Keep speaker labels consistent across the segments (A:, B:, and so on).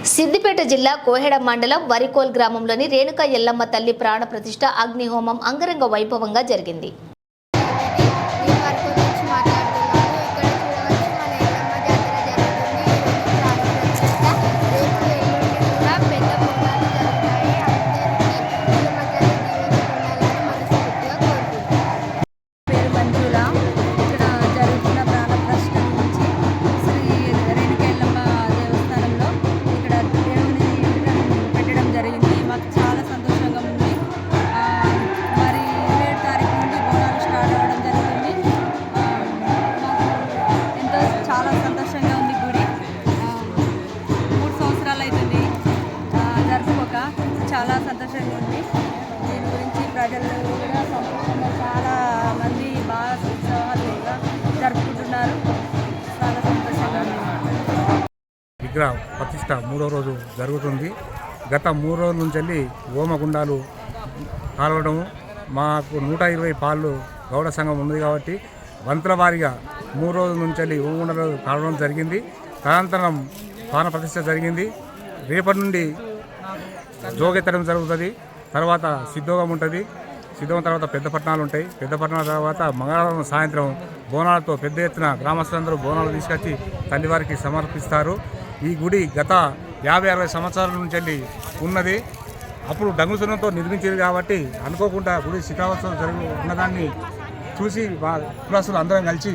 A: సిద్దిపేట జిల్లా కోహెడ మండలం వరికోల్ గ్రామంలోని రేణుక ఎల్లమ్మ తల్లి ప్రాణ ప్రతిష్ఠ అగ్నిహోమం అంగరంగ వైభవంగా జరిగింది.
B: చాలా సంతోషంగా ఉంది. గుడి 3 సంవత్సరాలు అవుతుంది జరుపుకోక. చాలా సంతోషంగా ఉంది. దీని గురించి ప్రజలు కూడా సంతోషంగా చాలా మంది బాగా ఉత్సాహాలుగా జరుపుకుంటున్నారు. చాలా సంతోషంగా ఉంది.
C: విగ్రహ ప్రతిష్ట 3వ రోజు జరుగుతుంది. గత 3 రోజుల నుంచి వెళ్ళి హోమగుండాలు కాలవడము, మాకు 120 పాళ్ళు గౌడ సంఘం ఉంది కాబట్టి వంతుల వారీగా 3 రోజుల నుంచి వెళ్ళి హోమగుండాలు కాలవడం జరిగింది. తదనంతరం ప్రాణ ప్రతిష్ట జరిగింది. రేపటి నుండి జోగెత్తడం జరుగుతుంది. తర్వాత సిద్ధోగం ఉంటుంది. సిద్ధోగం తర్వాత పెద్ద పట్టణాలు ఉంటాయి. పెద్ద పట్టణాల తర్వాత మంగళవారం సాయంత్రం బోనాలతో పెద్ద ఎత్తున గ్రామస్తులందరూ బోనాలు తీసుకొచ్చి తల్లివారికి సమర్పిస్తారు. ఈ గుడి గత 50-60 సంవత్సరాల నుంచి వెళ్ళి ఉన్నది. అప్పుడు డంగుసునంతో నిర్మించేది కాబట్టి అనుకోకుండా గుడి శిఖరావస్థలు జరిగి ఉన్నదాన్ని చూసి కులస్తులు అందరం కలిసి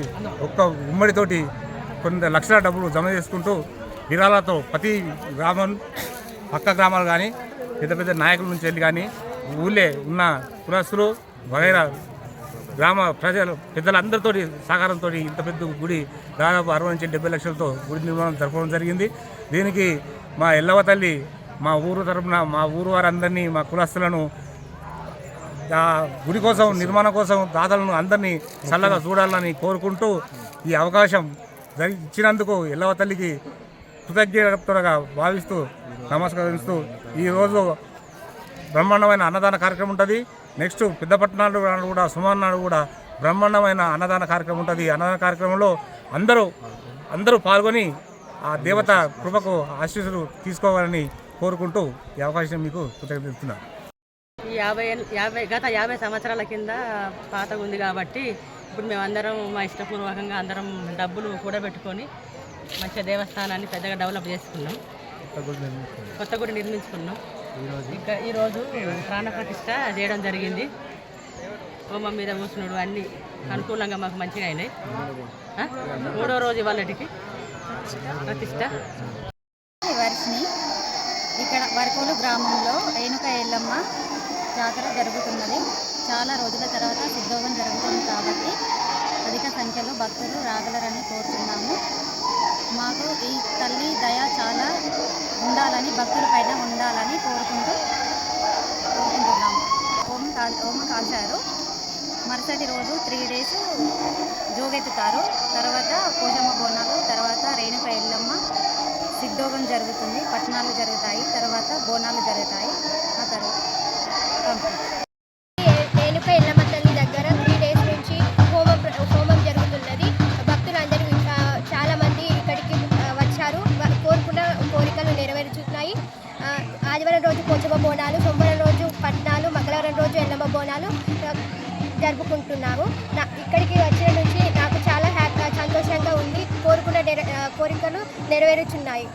C: ఒక్క ఉమ్మడితోటి కొన్ని లక్షల డబ్బులు జమ చేసుకుంటూ విరాళాలతో ప్రతి గ్రామం పక్క గ్రామాలు కానీ పెద్ద పెద్ద నాయకుల నుంచి వెళ్ళి కానీ ఊళ్ళే ఉన్న కులస్తులు వగైరా గ్రామ ప్రజలు పెద్దలందరితో సహకారంతో ఇంత పెద్ద గుడి దాదాపు 60 నుంచి 70 లక్షలతో గుడి నిర్మాణం జరపడం జరిగింది. దీనికి మా ఎల్లవ తల్లి మా ఊరు తరపున మా ఊరు వారందరినీ మా కులస్తులను గుడి కోసం నిర్మాణం కోసం దాతలను అందరినీ చల్లగా చూడాలని కోరుకుంటూ ఈ అవకాశం ఇచ్చినందుకు ఎల్లవ తల్లికి కృతజ్ఞతగా భావిస్తూ నమస్కరిస్తూ ఈరోజు బ్రహ్మాండమైన అన్నదాన కార్యక్రమం ఉంటుంది. నెక్స్ట్ పెద్ద పట్టణాలు కూడా సుమారు కూడా బ్రహ్మాండమైన అన్నదాన కార్యక్రమం ఉంటుంది. అన్నదాన కార్యక్రమంలో అందరూ పాల్గొని ఆ దేవత కృపకు ఆశీస్సులు తీసుకోవాలని కోరుకుంటూ ఈ అవకాశం మీకు కృతజ్ఞతలు.
B: గత 50 సంవత్సరాల కింద పాతగా ఉంది కాబట్టి ఇప్పుడు మేమందరం మా ఇష్టపూర్వకంగా అందరం డబ్బులు కూడబెట్టుకొని మంచిగా దేవస్థానాన్ని పెద్దగా డెవలప్ చేసుకున్నాం. కొత్త గుడి నిర్మించుకున్నాం. ఇంకా ఈరోజు ప్రాణ ప్రతిష్ట చేయడం జరిగింది. హోమం మీద కూర్చున్నాడు అన్నీ అనుకూలంగా మాకు మంచిగా అయినాయి. 3వ రోజు ఇవాళకి ప్రతిష్ట.
D: ఇక్కడ వరకోలు గ్రామంలో రేణుక ఎల్లమ్మ జాతర జరుగుతున్నది. చాలా రోజుల తర్వాత సిద్ధోగం జరుగుతుంది కాబట్టి అధిక సంఖ్యలో భక్తులు రాగలరని కోరుతున్నాము. మాకు ఈ తల్లి దయ చాలా ఉండాలని, భక్తుల పైన ఉండాలని కోరుకుంటున్నాము. హోమం కాల్చారు. మరుసటి రోజు 3 డేస్ జోగెత్తుతారు. తర్వాత పోషమ్మ బోనాలు, తర్వాత రేణుక ఎల్లమ్మ సిద్ధోగం జరుగుతుంది. పట్టణాలు జరుగుతాయి, తర్వాత బోనాలు జరుగుతాయి. ఆ తర్వాత
E: రేణుక ఎల్లమ్మ తల్లి దగ్గర 3 డేస్ నుంచి హోమం జరుగుతున్నది. భక్తులందరూ చాలా మంది ఇక్కడికి వచ్చారు. కోరుకున్న కోరికలు నెరవేరుతున్నాయి. ఆదివారం రోజు పోచమ్మ బోనాలు, సోమవారం రోజు పట్నాలు, మంగళవారం రోజు ఎల్లమ్మ బోనాలు జరుపుకుంటున్నాము. ఇక్కడికి వచ్చిన నుంచి నాకు చాలా సంతోషంగా ఉంది. కోరుకున్న కోరికలు నెరవేరుచున్నాయి.